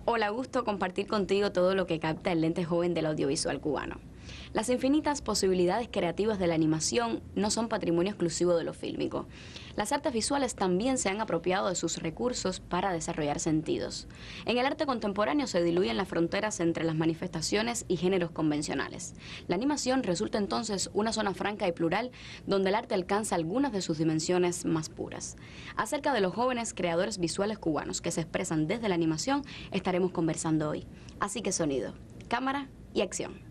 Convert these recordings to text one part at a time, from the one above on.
Hola, gusto compartir contigo todo lo que capta el lente joven del audiovisual cubano. Las infinitas posibilidades creativas de la animación no son patrimonio exclusivo de lo fílmico. Las artes visuales también se han apropiado de sus recursos para desarrollar sentidos. En el arte contemporáneo se diluyen las fronteras entre las manifestaciones y géneros convencionales. La animación resulta entonces una zona franca y plural donde el arte alcanza algunas de sus dimensiones más puras. Acerca de los jóvenes creadores visuales cubanos que se expresan desde la animación, estaremos conversando hoy. Así que sonido, cámara y acción.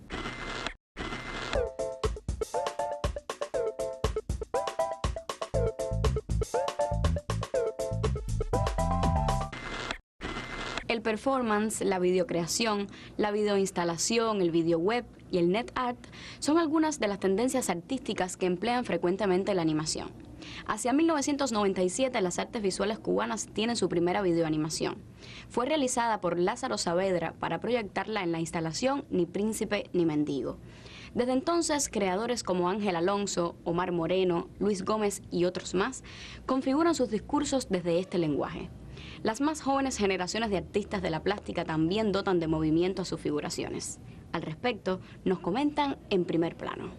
El performance, la videocreación, la videoinstalación, el video web y el net art son algunas de las tendencias artísticas que emplean frecuentemente la animación. Hacia 1997 las artes visuales cubanas tienen su primera videoanimación. Fue realizada por Lázaro Saavedra para proyectarla en la instalación Ni Príncipe ni Mendigo. Desde entonces, creadores como Ángel Alonso, Omar Moreno, Luis Gómez y otros más configuran sus discursos desde este lenguaje. Las más jóvenes generaciones de artistas de la plástica también dotan de movimiento a sus figuraciones. Al respecto, nos comentan en primer plano.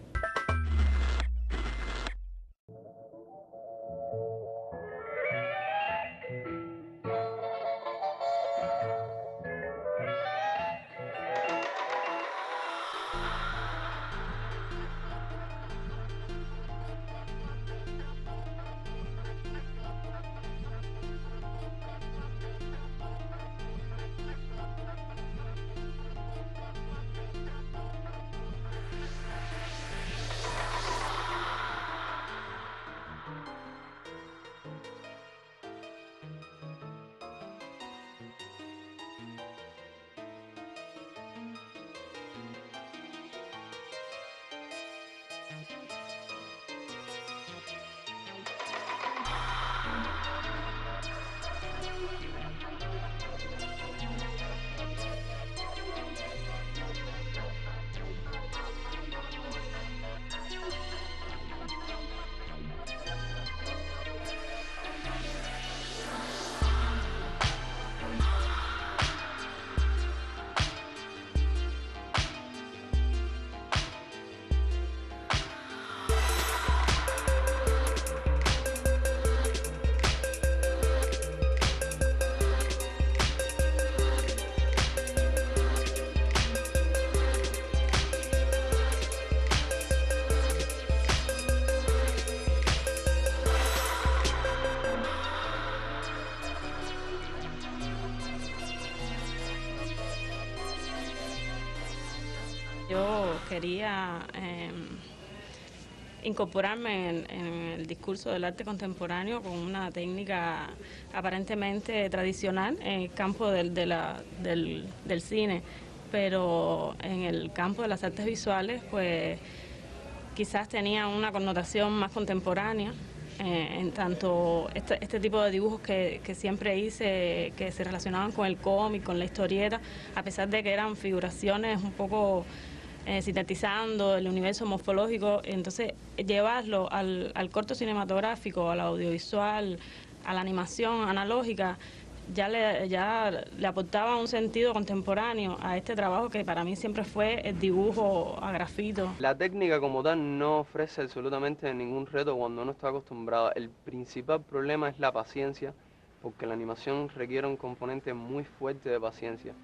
Yo quería incorporarme en el discurso del arte contemporáneo con una técnica aparentemente tradicional en el campo del cine, pero en el campo de las artes visuales pues quizás tenía una connotación más contemporánea. En tanto este tipo de dibujos que siempre hice, que se relacionaban con el cómic, con la historieta, a pesar de que eran figuraciones un poco sintetizando el universo morfológico, entonces llevarlo al corto cinematográfico, al audiovisual, a la animación analógica, ya le aportaba un sentido contemporáneo a este trabajo que para mí siempre fue el dibujo a grafito. La técnica como tal no ofrece absolutamente ningún reto cuando uno está acostumbrado. El principal problema es la paciencia, porque la animación requiere un componente muy fuerte de paciencia.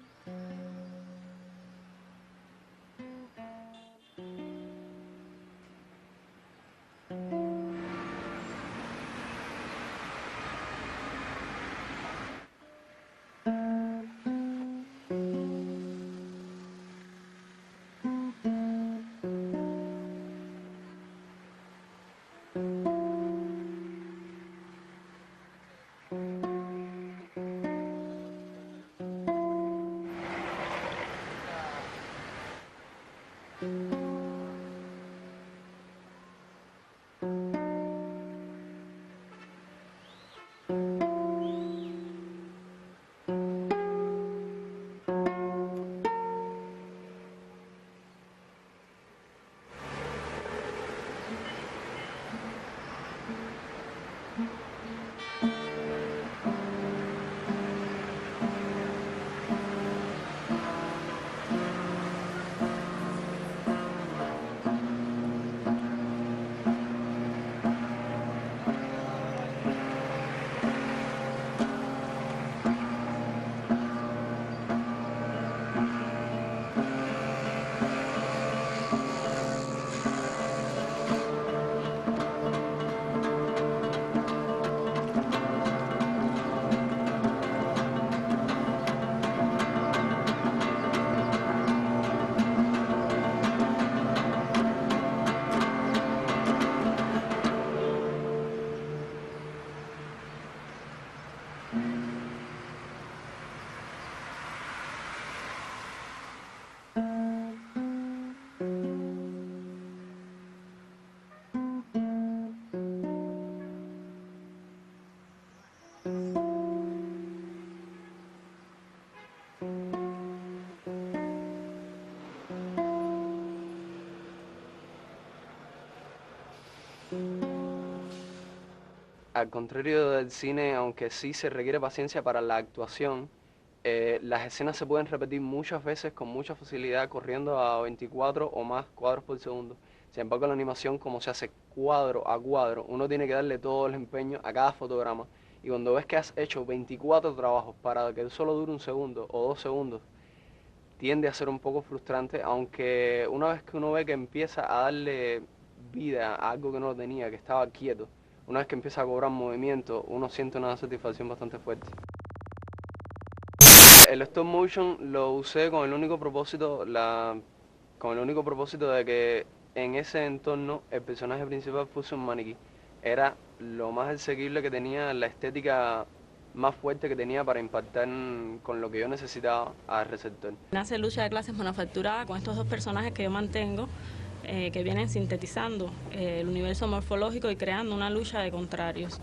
Al contrario del cine, aunque sí se requiere paciencia para la actuación, las escenas se pueden repetir muchas veces con mucha facilidad corriendo a 24 o más cuadros por segundo. Sin embargo, la animación, como se hace cuadro a cuadro, uno tiene que darle todo el empeño a cada fotograma. Y cuando ves que has hecho 24 trabajos para que solo dure un segundo o 2 segundos, tiende a ser un poco frustrante, aunque una vez que uno ve que empieza a darle vida a algo que no lo tenía, que estaba quieto, una vez que empieza a cobrar movimiento, uno siente una satisfacción bastante fuerte. El stop motion lo usé con el único propósito, de que en ese entorno el personaje principal fuese un maniquí. Era lo más asequible que tenía, la estética más fuerte que tenía para impactar con lo que yo necesitaba al receptor. Nace Lucha de Clases Manufacturada con estos dos personajes que yo mantengo, que vienen sintetizando el universo morfológico y creando una lucha de contrarios.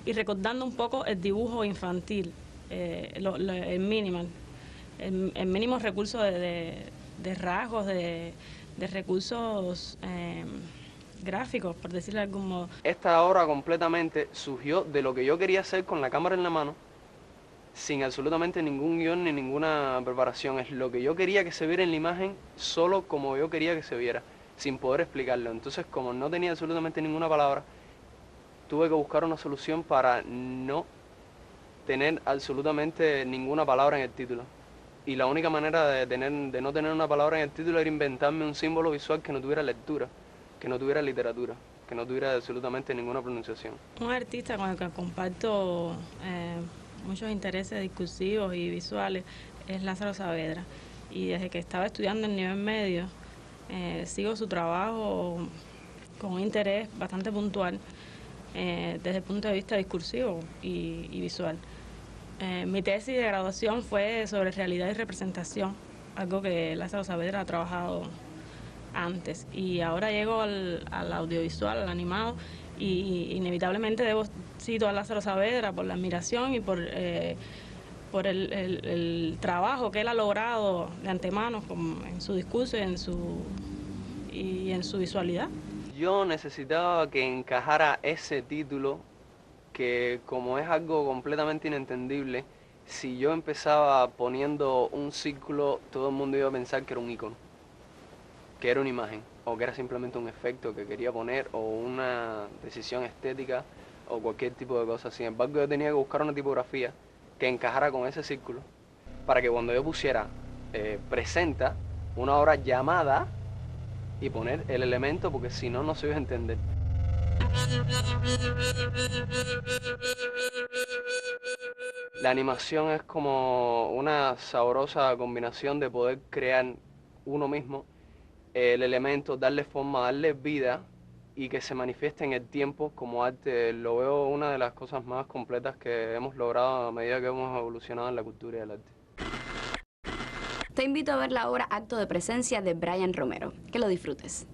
Y recordando un poco el dibujo infantil, el minimal, el mínimo recurso de rasgos, de recursos gráficos, por decirlo de algún modo. Esta obra completamente surgió de lo que yo quería hacer con la cámara en la mano, sin absolutamente ningún guión ni ninguna preparación. Es lo que yo quería que se viera en la imagen, solo como yo quería que se viera, sin poder explicarlo. Entonces, como no tenía absolutamente ninguna palabra, tuve que buscar una solución para no tener absolutamente ninguna palabra en el título. Y la única manera de no tener una palabra en el título era inventarme un símbolo visual que no tuviera lectura, que no tuviera literatura, que no tuviera absolutamente ninguna pronunciación. Un artista con el que comparto muchos intereses discursivos y visuales es Lázaro Saavedra. Y desde que estaba estudiando en nivel medio, sigo su trabajo con un interés bastante puntual desde el punto de vista discursivo y visual. Mi tesis de graduación fue sobre realidad y representación, algo que Lázaro Saavedra ha trabajado antes. Y ahora llego al audiovisual, al animado, y inevitablemente cito a Lázaro Saavedra por la admiración y por el trabajo que él ha logrado de antemano en su discurso y en su visualidad. Yo necesitaba que encajara ese título, que como es algo completamente inentendible, si yo empezaba poniendo un círculo, todo el mundo iba a pensar que era un icono, que era una imagen, o que era simplemente un efecto que quería poner, o una decisión estética, o cualquier tipo de cosa. Sin embargo, yo tenía que buscar una tipografía que encajara con ese círculo, para que cuando yo pusiera presenta una obra llamada, y poner el elemento, porque si no, no se iba a entender. La animación es como una sabrosa combinación de poder crear uno mismo el elemento, darle forma, darle vida y que se manifieste en el tiempo como arte. Lo veo una de las cosas más completas que hemos logrado a medida que hemos evolucionado en la cultura y el arte. Te invito a ver la obra Acto de Presencia de Brian Romero. Que lo disfrutes.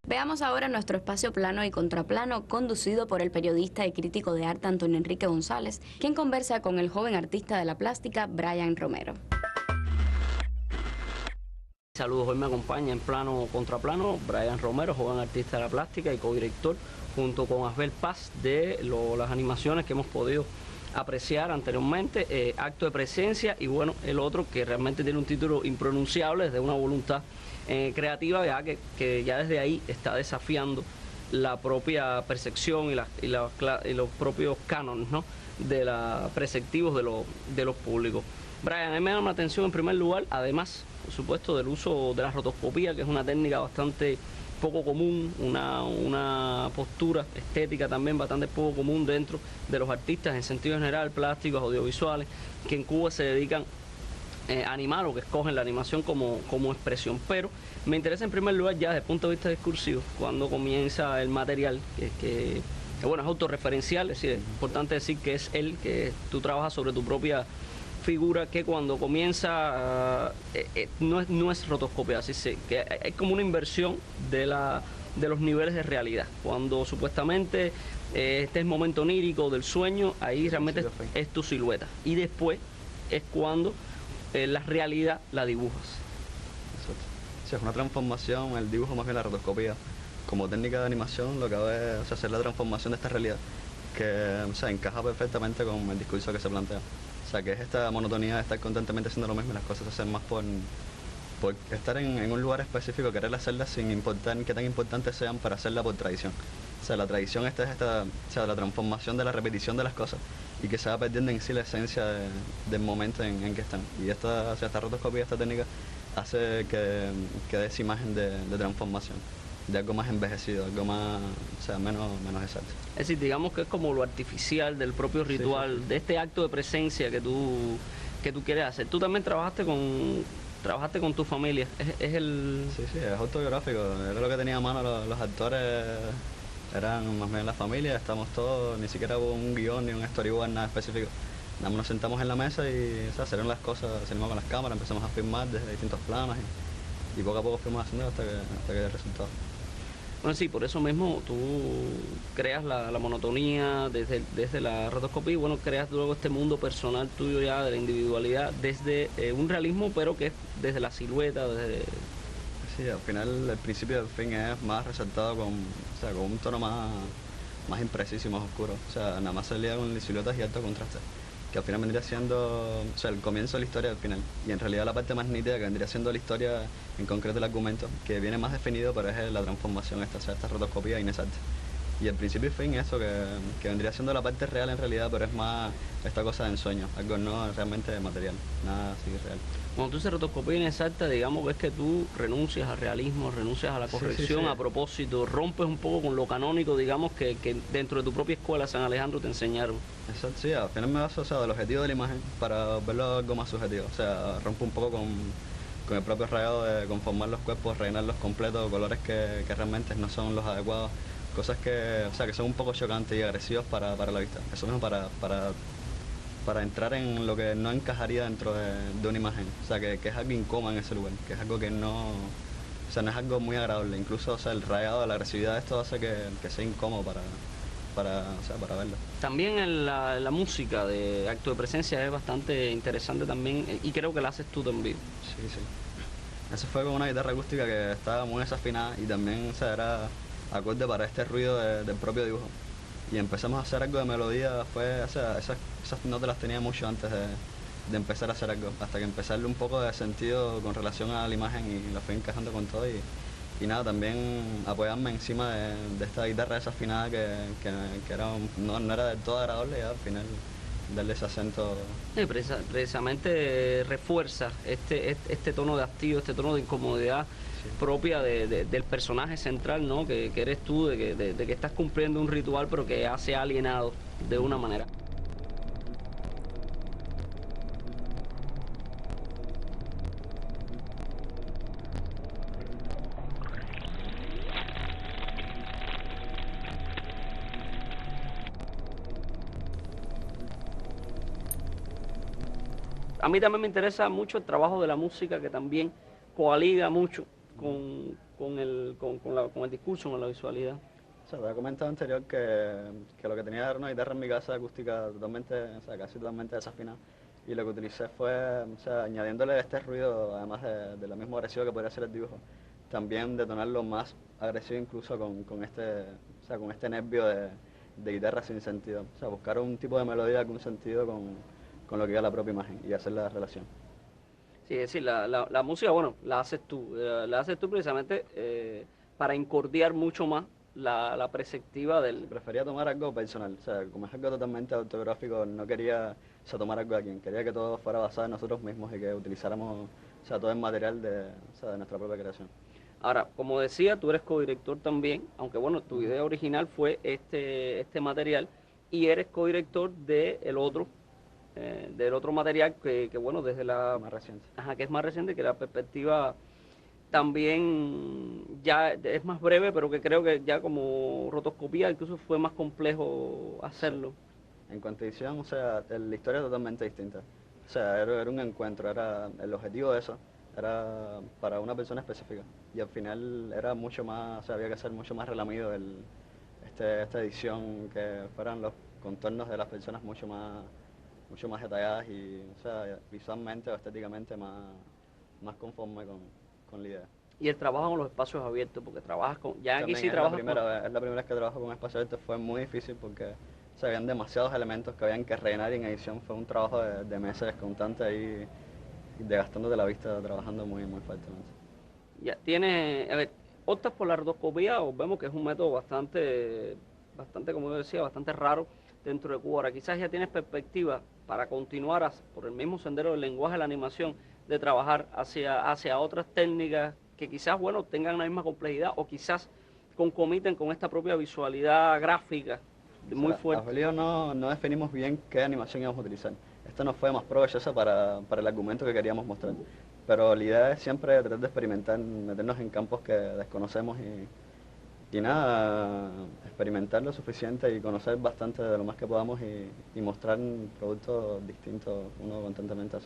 Veamos ahora nuestro espacio plano y contraplano, conducido por el periodista y crítico de arte Antonio Enrique González, quien conversa con el joven artista de la plástica Brian Romero. Saludos, hoy me acompaña en plano contraplano Brian Romero, joven artista de la plástica y codirector, junto con Asbel Paz, de las animaciones que hemos podido apreciar anteriormente, Acto de Presencia, y bueno, el otro que realmente tiene un título impronunciable, es de una voluntad creativa, ya que ya desde ahí está desafiando la propia percepción y los propios cánones, ¿no?, preceptivos de los públicos. Brian, a mí me llama la atención en primer lugar, además, por supuesto, del uso de la rotoscopía, que es una técnica bastante poco común, una postura estética también bastante poco común dentro de los artistas en sentido general, plásticos, audiovisuales, que en Cuba se dedican a animar o que escogen la animación como expresión. Pero me interesa en primer lugar ya desde el punto de vista discursivo, cuando comienza el material, que bueno, es autorreferencial, es decir, es importante decir que es él, que tú trabajas sobre tu propia figura, que cuando comienza no es rotoscopia, así que es como una inversión de los niveles de realidad. Cuando supuestamente este es el momento onírico del sueño, ahí realmente es tu silueta, y después es cuando la realidad la dibujas. Exacto. Sí, es una transformación, el dibujo más bien la rotoscopia como técnica de animación, lo que hace es hacer la transformación de esta realidad que encaja perfectamente con el discurso que se plantea. O sea, que es esta monotonía de estar constantemente haciendo lo mismo y las cosas se hacen más por estar en un lugar específico, querer hacerlas sin importar qué tan importantes sean para hacerla por tradición. O sea, la tradición es la transformación de la repetición de las cosas y que se va perdiendo en sí la esencia del momento en que están. Y esta rotoscopia, esta técnica, hace que dé esa imagen de transformación, de algo más envejecido, algo más, menos exacto. Es decir, digamos que es como lo artificial del propio ritual, sí. De este acto de presencia que tú quieres hacer. Tú también trabajaste con tu familia, es el... Sí, es autobiográfico, era lo que tenía a mano los actores, eran más bien la familia, estamos todos, ni siquiera hubo un guión ni un storyboard, nada específico. Nada más nos sentamos en la mesa y salieron las cosas, salimos con las cámaras, empezamos a filmar desde distintos planos y poco a poco fuimos haciendo hasta que el resultado. Bueno, sí, por eso mismo tú creas la monotonía desde la rotoscopía y bueno, creas luego este mundo personal tuyo ya de la individualidad desde un realismo, pero que es desde la silueta, desde... Sí, al final el principio y el fin es más resaltado con un tono más impreciso y más oscuro. O sea, nada más salía con siluetas y alto contraste, que al final vendría siendo el comienzo de la historia al final, y en realidad la parte más nítida que vendría siendo la historia, en concreto el argumento, que viene más definido, pero es la transformación, esta rotoscopía inexacta. Y el principio y fin eso, que vendría siendo la parte real en realidad, pero es más esta cosa de ensueño, algo no realmente material, nada así real. Cuando tú dices rotoscopía inexacta, digamos que es que tú renuncias al realismo, renuncias a la corrección, sí. A propósito, rompes un poco con lo canónico, digamos, que dentro de tu propia escuela San Alejandro te enseñaron. Exacto, sí, al final me baso del objetivo de la imagen para verlo algo más subjetivo, o sea, rompo un poco con el propio rayado de conformar los cuerpos, rellenarlos completos, colores que realmente no son los adecuados, cosas que son un poco chocantes y agresivos para la vista. Eso mismo para entrar en lo que no encajaría dentro de una imagen, o sea, que es algo incómodo en ese lugar, que es algo que no es algo muy agradable, incluso el rayado, la agresividad de esto hace que sea incómodo para verlo. También en la música de Acto de Presencia es bastante interesante también, y creo que la haces tú también. Sí. Eso fue con una guitarra acústica que estaba muy desafinada y también era acorde para este ruido del propio dibujo. Y empezamos a hacer algo de melodía, esas notas las tenía mucho antes de empezar a hacer algo, hasta que empecé a darle un poco de sentido con relación a la imagen y lo fui encajando con todo y nada, también apoyarme encima de esta guitarra desafinada que no era del todo agradable, y al final darle ese acento. Sí, precisamente refuerza este tono de hastío, este tono de incomodidad, sí, propia del personaje central, ¿no? Que eres tú, de que estás cumpliendo un ritual pero que hace alienado de una manera. A mí también me interesa mucho el trabajo de la música, que también coaliga mucho con el discurso, con la visualidad? O sea, te había comentado anterior que lo que tenía era una guitarra en mi casa acústica totalmente, o sea, casi totalmente desafinada. Y lo que utilicé fue, o sea, añadiéndole este ruido, además de lo mismo agresivo que podría ser el dibujo, también detonarlo más agresivo incluso con este nervio de guitarra sin sentido. O sea, buscar un tipo de melodía con sentido con lo que es la propia imagen y hacer la relación. Sí, es decir, la música, bueno, la haces tú precisamente para encordiar mucho más la perspectiva del... Prefería tomar algo personal, o sea, como es algo totalmente autobiográfico, no quería, o sea, tomar algo de alguien, quería que todo fuera basado en nosotros mismos y que utilizáramos, o sea, todo el material de nuestra propia creación. Ahora, como decía, tú eres codirector también, aunque bueno, tu idea original fue este material, y eres codirector del otro material que bueno, desde la... Más reciente. Ajá, que es más reciente, que la perspectiva también ya es más breve, pero que creo que ya como rotoscopía incluso fue más complejo hacerlo. Sí. En cuanto a edición, o sea, la historia es totalmente distinta. O sea, era un encuentro, era el objetivo de eso era para una persona específica. Y al final era mucho más, o sea, había que hacer mucho más relamido esta edición, que fueran los contornos de las personas mucho más detalladas y, o sea, visualmente o estéticamente más conforme con la idea. Y el trabajo con los espacios abiertos, porque trabajas con... Ya aquí También sí trabajas es la primera vez que trabajo con espacios abiertos, fue muy difícil porque o sea, habían demasiados elementos que habían que rellenar y en edición fue un trabajo de meses constante ahí, desgastándote la vista, trabajando muy fuertemente. Ya tienes, a ver, optas por la rotoscopía, o vemos que es un método bastante, como yo decía, bastante raro dentro de Cuba. Ahora quizás ya tienes perspectiva para continuar por el mismo sendero del lenguaje de la animación, de trabajar hacia otras técnicas que quizás, bueno, tengan la misma complejidad o quizás concomiten con esta propia visualidad gráfica muy fuerte. A Julio no definimos bien qué animación íbamos a utilizar. Esta nos fue más provechosa para el argumento que queríamos mostrar. Pero la idea es siempre tratar de experimentar, meternos en campos que desconocemos y nada, experimentar lo suficiente y conocer bastante de lo más que podamos y mostrar productos distintos, uno constantemente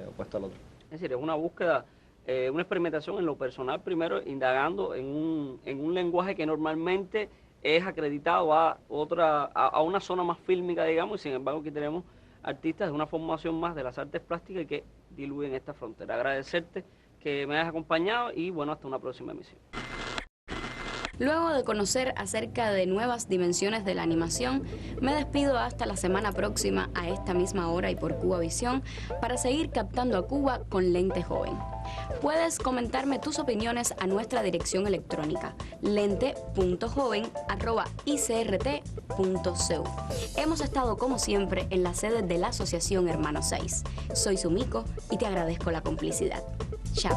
opuesto al otro. Es decir, es una búsqueda, una experimentación en lo personal primero, indagando en un lenguaje que normalmente es acreditado a una zona más fílmica, digamos, y sin embargo aquí tenemos artistas de una formación más de las artes plásticas y que diluyen esta frontera. Agradecerte que me hayas acompañado y bueno, hasta una próxima emisión. Luego de conocer acerca de nuevas dimensiones de la animación, me despido hasta la semana próxima a esta misma hora y por Cubavisión para seguir captando a Cuba con lente joven. Puedes comentarme tus opiniones a nuestra dirección electrónica lente.joven@icrt.cu. Hemos estado como siempre en la sede de la Asociación Hermanos 6. Soy Sumiko y te agradezco la complicidad. Chao.